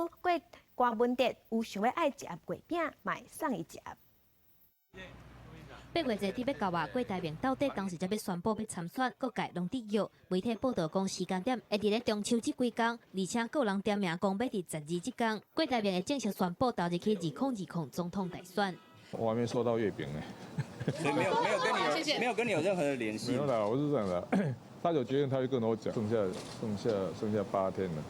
郭文哲有想要爱一盒月饼，嘛会送伊一盒。8月1日要到啊，郭台铭到底当时才要宣布要参选，各界拢伫约。媒体报道讲时间点会伫咧中秋这几天，而且个人点名讲要伫12这天，郭台铭会正式宣布投入去2020总统大选。我还没收到月饼呢，所以没有跟你有任何的联系。没有啦，我是这样的，他有决定他会跟我讲，剩下8天了。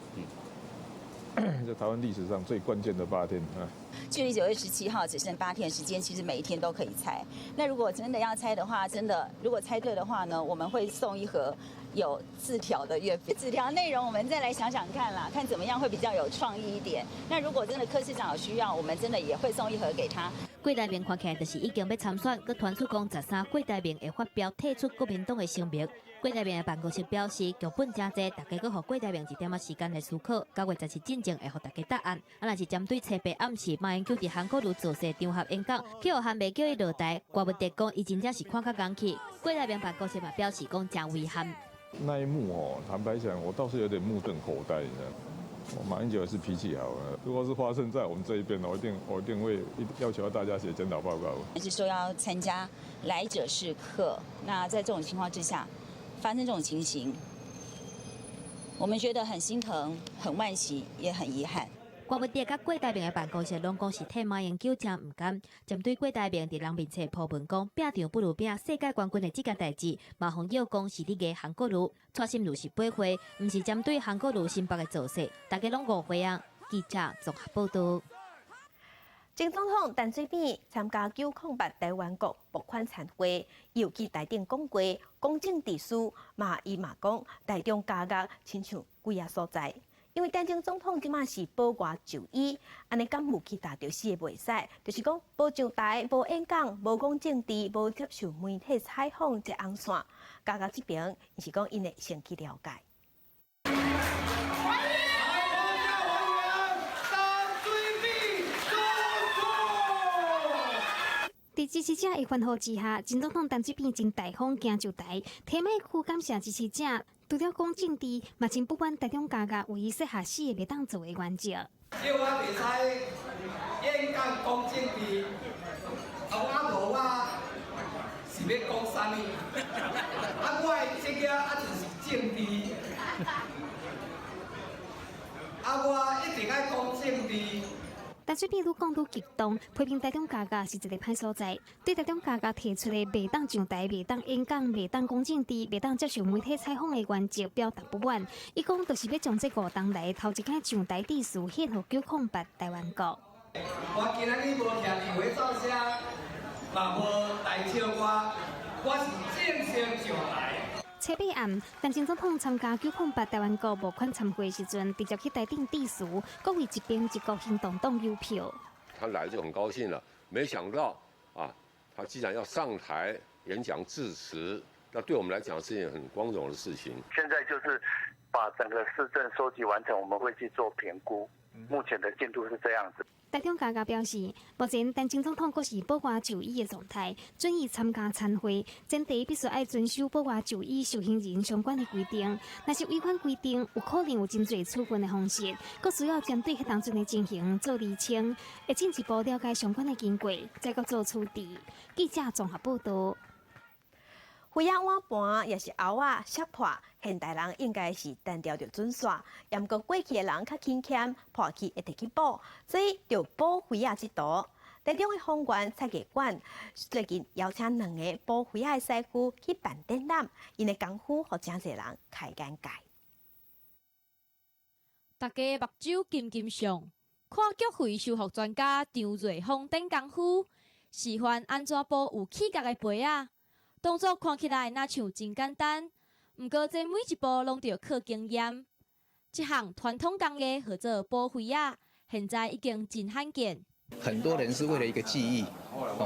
在台湾历史上最关键的8天啊！距离9月17号只剩8天的时间，其实每一天都可以猜。那如果真的要猜的话，如果猜对的话呢，我们会送一盒有字条的月饼。纸条内容我们再来想想看啦，看怎么样会比较有创意一点。那如果真的柯市长有需要，我们真的也会送一盒给他。郭台铭看起来就是已经要参选，佮传出讲13，郭台铭会发表退出国民党的声明。郭台铭的办公室表示，剧本真济，大家佮互郭台铭一点仔时间来思考，9月17进前会互大家答案。啊，若是针对初8暗示马英九伫韩国瑜造势场合演讲，去互韩袂叫伊落台，郭文哲讲伊真正是看较硬气。郭台铭办公室嘛表示讲真遗憾。那一幕哦，坦白讲，我倒是有点目瞪口呆，你知道吗？马英九也是脾气好啊，如果是发生在我们这一边，我一定会要求大家写检讨报告。是说要参加来者是客，那在这种情况之下，发生这种情形，我们觉得很心疼、很惋惜，也很遗憾。郭文哲甲郭台铭的办公室拢讲是替马英九真唔甘，针对郭台铭伫人面前铺文讲拼场不如拼世界冠军的这件代志，马红耀讲是伫个韩国瑜，蔡心如是八回，唔是针对韩国瑜新北的造势，大家拢误会啊。记者综合报道。前总统陈水扁参加908台湾国募款餐会，又去台顶讲过公正治书，伊嘛讲台中加额亲像几啊所在。因为陈总统即马是保外就医，安尼敢有其他着死的袂使，就是讲无上台、无演讲、无讲政治、无接受媒体采访这红线，加额这边，伊是讲因会先去了解。在支持者的欢呼之下，前总统陈水扁真大方行就台，提麦区感谢支持者。除了讲政治，嘛真不满台中加额唯一适合死的袂当做的原则。叫我袂使演讲讲政治，我是要讲啥物？我的这个就是政治，我一定爱讲政治。陈水扁愈讲愈激动，批评台中加额是一个歹所在。对台中加额提出的袂当上台、袂当演讲、袂当讲政治、袂当接受媒体采访的原则表达不满。伊讲就是要将这5当来头一摆上台致辞献予908台湾国。我今仔日无徛伫会造声，嘛无来笑我是正式上台。初8暗，陈总统参加908台湾国募款参会时阵，直接去台顶致辞，各为一边一国行动党邮票。他来就很高兴了，没想到啊，他既然要上台演讲致辞，那对我们来讲是一件很光荣的事情。现在就是把整个市政收集完成，我们会去做评估。目前的进度是这样子。台中加额表示，目前陈总统阁是保外就医的状态，准伊参加参会，前提必须要遵守保外就医受刑人相关的规定。若是违反规定，有可能有真侪处分的方式，阁需要针对迄当阵的情形做厘清，会进一步了解相关的经过，再阁做处置。记者综合报道。灰鸭碗盘也是凹啊、削破，现代人应该是单调着准刷，也毋过过去的人较勤俭，破去会摕去补，所以就补灰鸭制度。台中的丰原菜艺馆最近邀请2个补灰鸭的师傅去办展览，因的功夫互真侪人开眼界。大家目睭金金上，看菊花修复专家张瑞峰等功夫，示范安怎补有气角的杯仔。动作看起来那像真简单，毋过这每一步拢要靠经验。这项传统工艺叫做补灰仔，现在已经真罕见。很多人是为了一个记忆，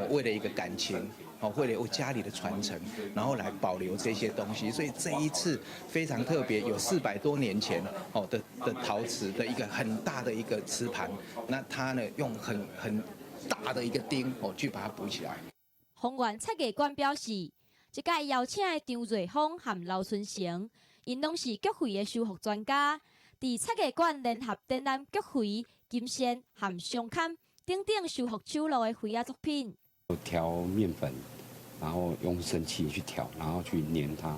为了一个感情，为了家里的传承，然后来保留这些东西。所以这一次非常特别，有400多年前的陶瓷的一个很大的一个瓷盘，那它呢用很大的一个钉去把它补起来。丰原菜艺馆表示，这届邀请的张瑞峰和刘春成，因拢是菊花的修复专家，伫菜艺馆联合展览菊花、金线和相坎等等修复手路的灰仔作品。调面粉，然后用生漆去调，然后去粘它，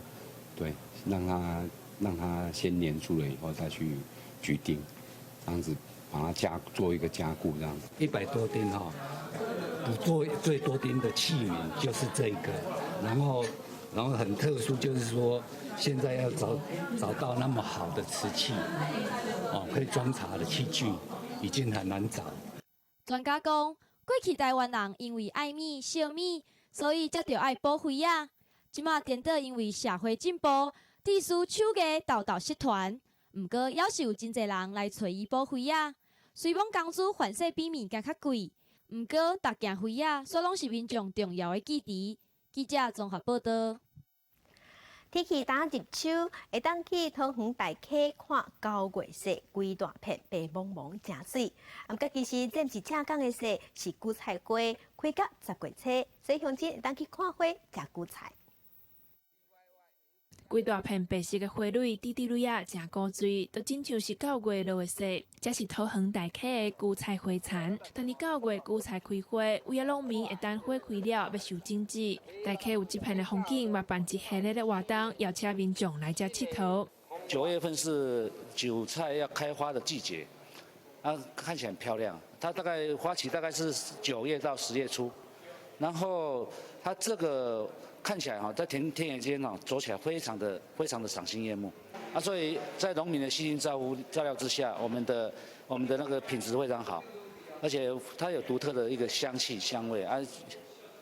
对，让它先粘住了以后再去举钉，这样子把它做一个加固，这样子。100多钉哈，补做最多钉的器皿就是这个，然后很特殊，就是说现在要找到那么好的瓷器，可以装茶的器具，已经很难找。专家讲，过去台湾人因为爱米、惜米，所以才着爱补灰仔。即马颠倒因为社会进步，地书手艺道道失传。毋过，也是有真侪人来找伊补灰仔。虽讲工资反正比物件较贵，毋过逐件灰仔所拢是民众重要的记忆。记者综合报道。天气打入秋，会当去桃园大溪看9月雪，规大片白茫茫真水。毋过其实这毋是正港的雪，是韭菜花开到10月初，所以乡亲会当去看花、食韭菜。规大片白色的花蕊，滴滴蕊啊，真古锥，都真像是9月落的雪。这是桃园大溪的韭菜花田，当你9月韭菜开花，有些农民会等花开了要收种子。大溪有这片的风景，嘛办一系列的活动，邀请民众来这佚佗。9月份是韭菜要开花的季节，看起来很漂亮。它大概花期大概是9月到10月初，然后它这个。看起来在田野间走起来非常的赏心悦目，所以在农民的悉心照料之下，我们的那个品质非常好，而且它有独特的一个香气香味，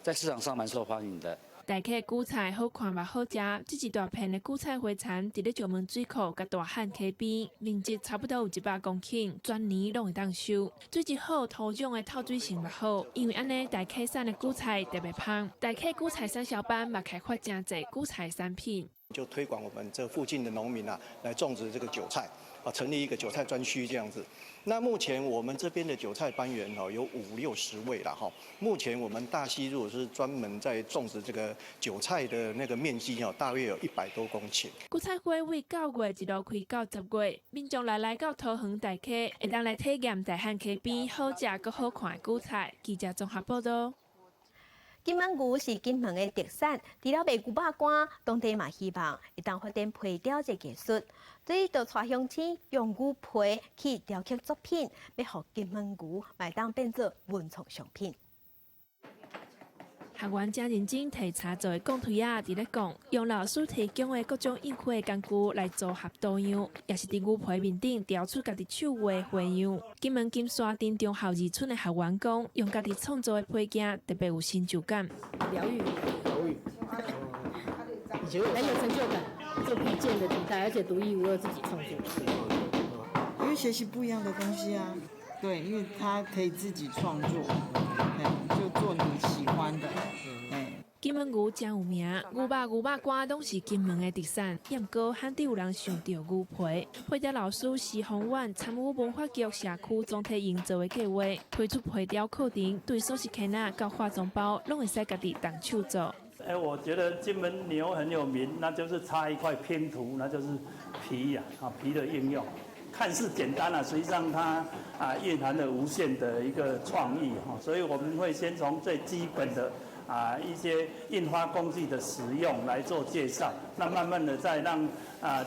在市场上蛮受欢迎的。大溪韭菜好看嘛好食，这一大片的韭菜花田伫咧石门水库甲大汉溪边，面积差不多有100公顷，全年拢会当收。水质好，土壤的透水性嘛好，因为安尼大溪产的韭菜特别香。大溪韭菜产销班嘛开发真侪韭菜产品，就推广我们这附近的农民来种植这个韭菜，成立一个韭菜专区这样子。那目前我们这边的韭菜班园有50-60位了哈。目前我们大溪如果是专门在种植这个韭菜的那个面积大约有100多公顷。韭菜花为9月一路开到10月，民众来到桃园大溪，会当来体验大汉溪边好食佮好看的韭菜。记者综合报道。金门牛是金门的特产，除了卖牛肉干，当地嘛希望会当发展皮雕这技术，所以就带乡亲用牛皮去雕刻作品，要让金门牛卖当变做文创商品。学员真认真提茶做的讲推伫咧讲，用老师提供的各种印花工具来组合多样，也是伫牛皮面顶雕出家己手画的花样。金门金沙镇中校二村的学员讲，用家己创作的配件特别有成就感。疗愈，很有成就感，做皮件的底带，而且独一无二自己创作。因为学习不一样的东西啊，对，因为他可以自己创作，就做你喜欢的。金门牛真有名，牛肉干拢是金门的特产。不过，罕有人想到牛皮。配雕老师施宏远参与文化局社区总体营造的计划，推出配雕课程，对素食客仔到化妆包，拢会使家己动手做。我觉得金门牛很有名，那就是插一块拼图，那就是皮呀，皮的应用。看似简单实际上它蕴含了无限的一个创意所以我们会先从最基本的一些印花工具的使用来做介绍，那慢慢的再让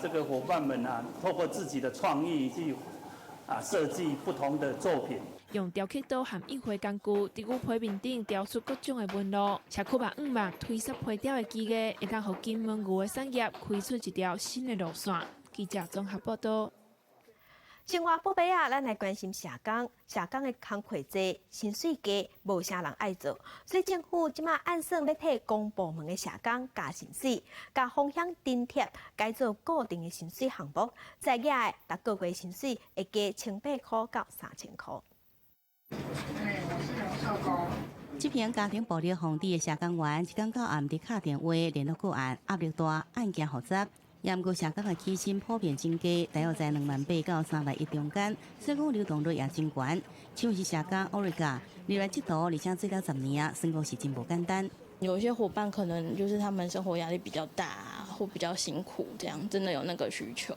这个伙伴们透过自己的创意去设计不同的作品。用雕刻刀和印花工具，伫牛皮面顶雕出各种的纹路，社区把5万推塞皮雕的技艺，会当互金门牛的产业开出一条新的路线。记者综合报道。生活宝贝啊，咱来关心社工。社工的工课多，薪水低，无啥人爱做，所以政府即马按算要替公部门的社工加薪水，加风险津贴，改做固定的薪水项目，在野的逐个月薪水会加1800块到3000块。这篇家庭暴力防治的社工员，一天到暗伫敲电话联络个案，压力大，案件复杂。也毋过社工的起薪普遍增加，大约在28000到3万1中间，所以讲流动率也真悬。像是社工 Origa， 入来这图，而且做了10年啊，算讲是真无简单。有一些伙伴可能就是他们生活压力比较大或比较辛苦，这样真的有那个需求，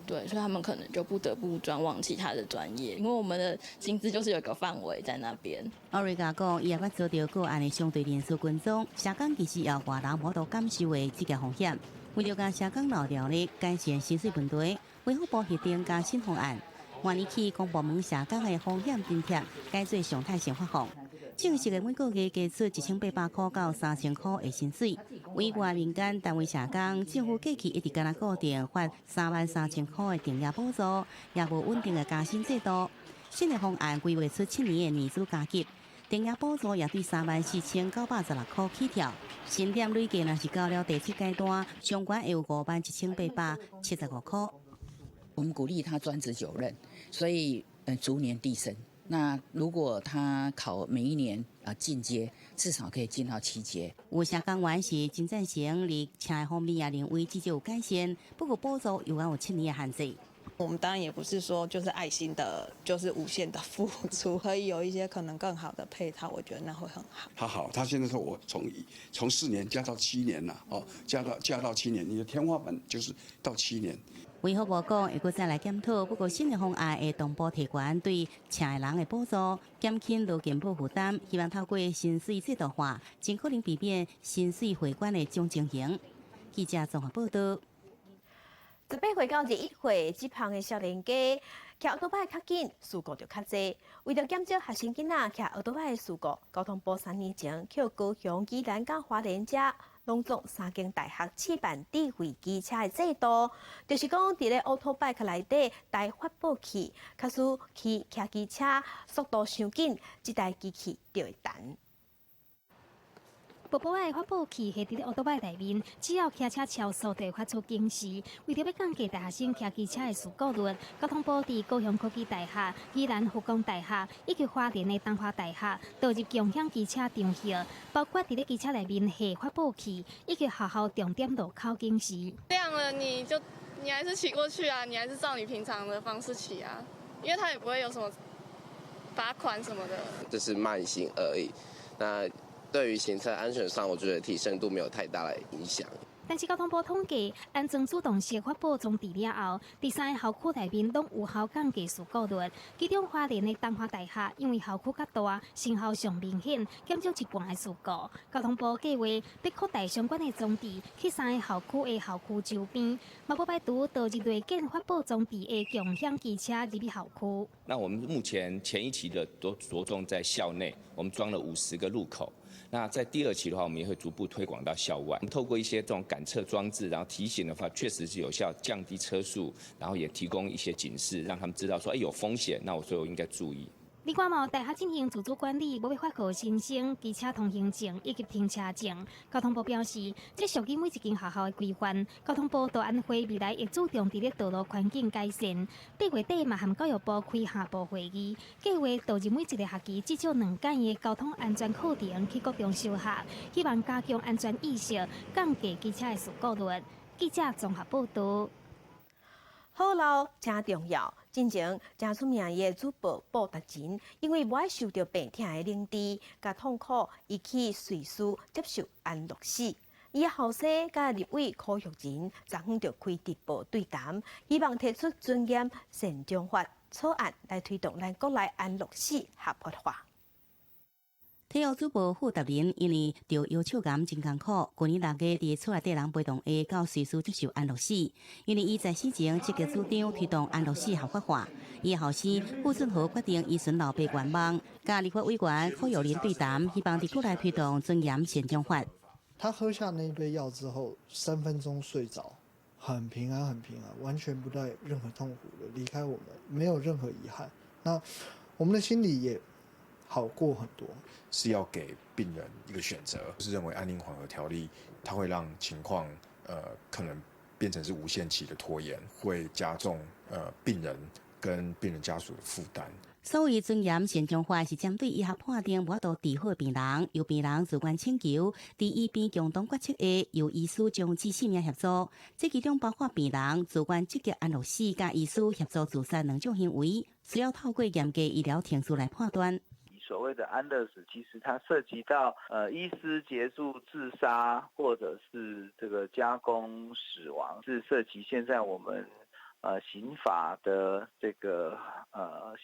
对，所以他们可能就不得不转往其他的专业，因为我们的薪资就是有一个范围在那边。Origa 讲，伊也捌遭到个案的相对人数群众，社工其实也外人无度感受的职业风险。为了将社工劳条例改善薪水问题，卫福部核定加薪方案，原年起公部门社工的风险津贴改做常态性发放，正式的每个月加出1800块到3000块的薪水。委外民间单位社工，政府过去一直敢若固定发33000块的定额补助，也无稳定的加薪制度。新的方案规划出7年的年资加级。定额补助也对34916块起跳，新店累计若是到了第7阶段，上悬会有55875块。我们鼓励他专职就任，所以逐年递升。那如果他考每一年进阶，至少可以进到7阶。有社工员是真赞成，伫请的方面也认为至少有改善，不过补助有7年的限制。我们当然也不是说就是爱心的，就是无限的付出，可以有一些可能更好的配套，我觉得那会很好。他好，他现在说我从4年加到7年了，加到7年，你的天花板就是到7年。卫福部讲会阁再来检讨，不过新的方案会同步提悬对请的人的补助，减轻劳健保负担，希望透过薪水制度化，尽可能避免薪水回管的种情形。记者综合报道。18岁到21岁这旁的少年家，骑奥多拜较紧，事故就较济。为了减少学生囡仔骑奥多拜的事故，交通部3年前去高雄、宜兰、甲花莲遮拢总3间大学试办智慧机车的制度，就是讲伫咧奥多拜内底带发报器，假使去骑机车速度伤紧，这台机器就会弹。宝宝的发报器系伫咧奥多拜内面，只要骑车超速就会发出警示。为着要降低大学生骑机车的事故率，交通部伫高雄科技大学、宜兰复工大学以及花莲的东华大学导入共享机车场线，包括伫咧机车内面下发报器，以及学校重点路口警示。亮了你还是骑过去啊，你还是照你平常的方式骑啊，因为它也不会有什么罚款什么的。这是慢行而已。那对于行车安全上，我觉得提升度没有太大的影响。但是交通部统计，安装主动式发布装置了后，第3个校区内面拢有效降低事故率。其中花莲的东华大学因为校区较大，成效上明显，减少一半的事故。交通部计划要扩大相关的装置去3个校区的校区周边，嘛不排除导入类建发布装置的共享机车入校区。那我们目前前一期的都着重在校内，我们装了50个路口。那在第2期的话，我们也会逐步推广到校外。透过一些这种感测装置，然后提醒的话，确实是有效降低车速，然后也提供一些警示，让他们知道说，有风险，所以我应该注意。李冠茂大学进行自主管理，要发考新生机车通行证以及停车证。交通部表示，这属于每一间学校的规范。交通部都安徽未来会注重伫咧道路环境改善。8月底嘛，和教育部开下部会议，计划导入每一个学期至少2间的交通安全课程去各中小学，希望加强安全意识，降低机车的事故率。记者综合报道。好路真重要。真前真出名的主播鲍达钱，因为无爱受到病痛的凌迟、甲痛苦，伊去随师接受安乐死。伊的后生甲立委柯玉仁昨昏就开直播对谈，希望提出尊严善终法草案来推动咱国内安乐死合法化。体育主播傅达林因为着腰鞘癌真艰苦，去年6月伫厝内地人陪同下到瑞士接受安乐死。因为伊在死前积极主张推动安乐死合法化，伊的后生傅俊豪决定依循老爸愿望，甲立法委员柯友林对谈，希望伫国内推动尊严宪章法。他喝下那一杯药之后，3分钟睡着，很平安，很平安，完全不带任何痛苦的离开我们，没有任何遗憾。那我们的心里也好过很多。是要给病人一个选择，就是认为安宁缓和条例它会让情况可能变成是无限期的拖延，会加重病人跟病人家属的负担。所谓尊严宪章法是针对医学判定无法度治好的病人，由病人自愿请求，伫医病共同决策下，由医师终止性命协助。这其中包括病人自愿积极安乐死，甲医师协助自杀2种行为，需要透过严格医疗程序来判断。所谓的安乐死，其实它涉及到医师结束自杀，或者是这个加工死亡，是涉及现在我们刑法的这个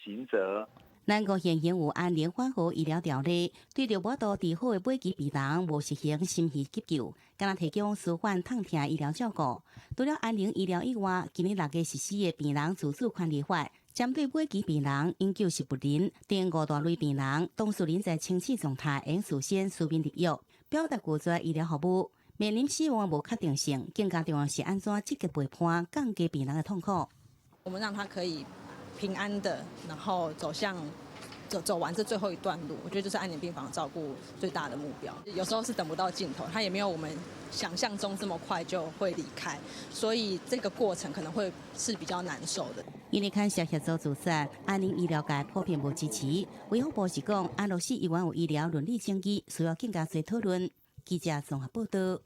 刑责。咱国现行有安宁缓和医疗条例，对着无法度治好的末期病人，无实行心肺急救，敢若提供舒缓痛痛医疗照顾。除了安宁医疗以外，今年6月实施的病人自主管理法，针对末期病人永久食不能等5大类病人，当事人在清醒状态应事先书面立约，表达拒绝医疗服务。面临死亡无确定性，更加重要是安怎积极陪伴，降低病人的痛苦。我们让他可以平安的，然后走完这最后一段路，我觉得就是安宁病房照顾最大的目标。有时候是等不到尽头，他也没有我们想象中这么快就会离开，所以这个过程可能会是比较难受的。因为看小协助自杀，安宁医疗界普遍无支持。卫福部是讲，安乐死依然有医疗伦理争议，需要更加多讨论。记者综合报道。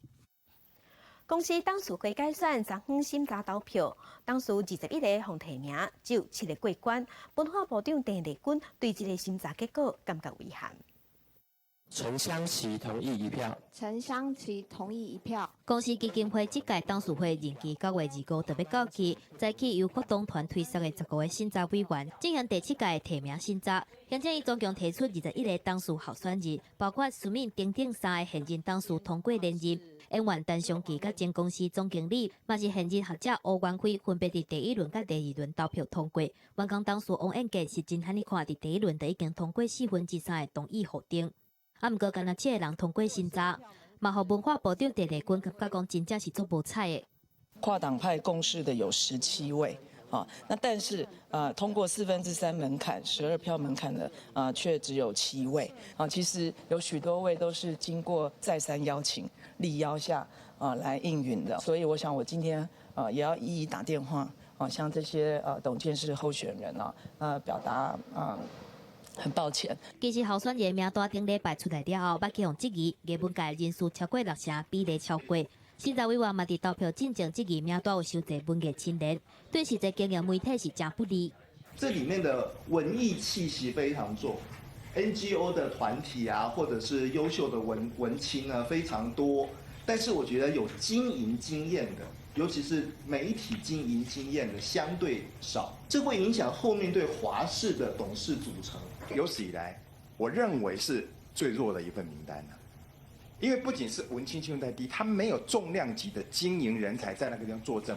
公司董事会改选昨昏审查投票，董事21个互提名，只有7个过关。文化部长郑丽君对这个审查结果感觉遗憾。陈香琪同意1票。陈香琪同意1票。公司基金会这届董事会任期9月25特别到期，再起由国党团推选的15位审查委员进行第7届提名审查。现在伊总共提出21个董事候选人，包括署名等3个现任董事通过连任。演员陈尚基甲前公司总经理，嘛是现任学者欧元辉，分别伫第1轮甲第2轮投票通过。员工董事王彦杰是真罕哩看，伫第1轮就已经通过3/4的同意否定。毋过，敢若7个人通过审查，嘛，互文化部长郑丽君感觉讲真正是做无彩的。跨党派共识的有17位。那但是通过3/4门槛、12票门槛的却只有7位其实有许多位都是经过再三邀请、力邀下来应允的，所以我想我今天也要一一打电话向这些董监事候选人表达很抱歉。其实候选人名单顶礼拜出来了后，捌去用质疑，艺文界人数超过6成，比例超过。审查委员嘛伫投票进前质疑名单有收侪文艺青年，对实际经营媒体是真不利。这里面的文艺气息非常重 ，NGO 的团体啊，或者是优秀的文青呢非常多，但是我觉得有经营经验的，尤其是媒体经营经验的相对少，这会影响后面对华视的董事组成。有史以来，我认为是最弱的一份名单了。因为不仅是文青信用太低，他没有重量级的经营人才在那个地方作证。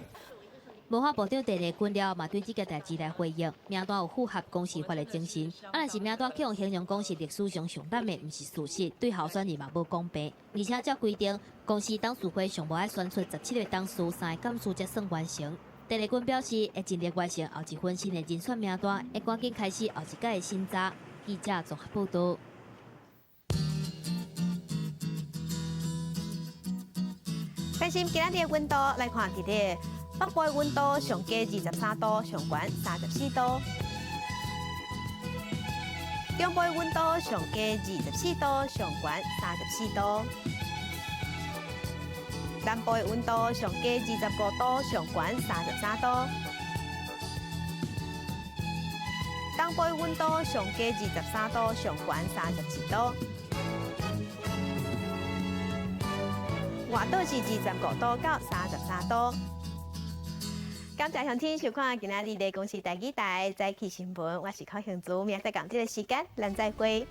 文化部长郑丽君了嘛对这个代志来回应，名单有符合公示法的精神。若是名单去用形容讲是历史上上淡的，不是事实，对候选人嘛无公平。而且照规定，公司董事会上无爱选出17个董事，3个干事才算完成。郑丽君表示会尽力完成后一份新的人选名单，会赶紧开始后一届的审查。记者综合报道。关心今日的温度来看，伫咧北部的温度上低23度，上悬34度；中部的温度上低24度，上悬34度；南部的温度上低25度，上悬33度；东部的温度上低23度，上悬34度。外岛是25度到33度。感谢乡亲收看今仔日的公视第2台早起新闻，我是柯雄祖，明仔载同这个时间，咱再会。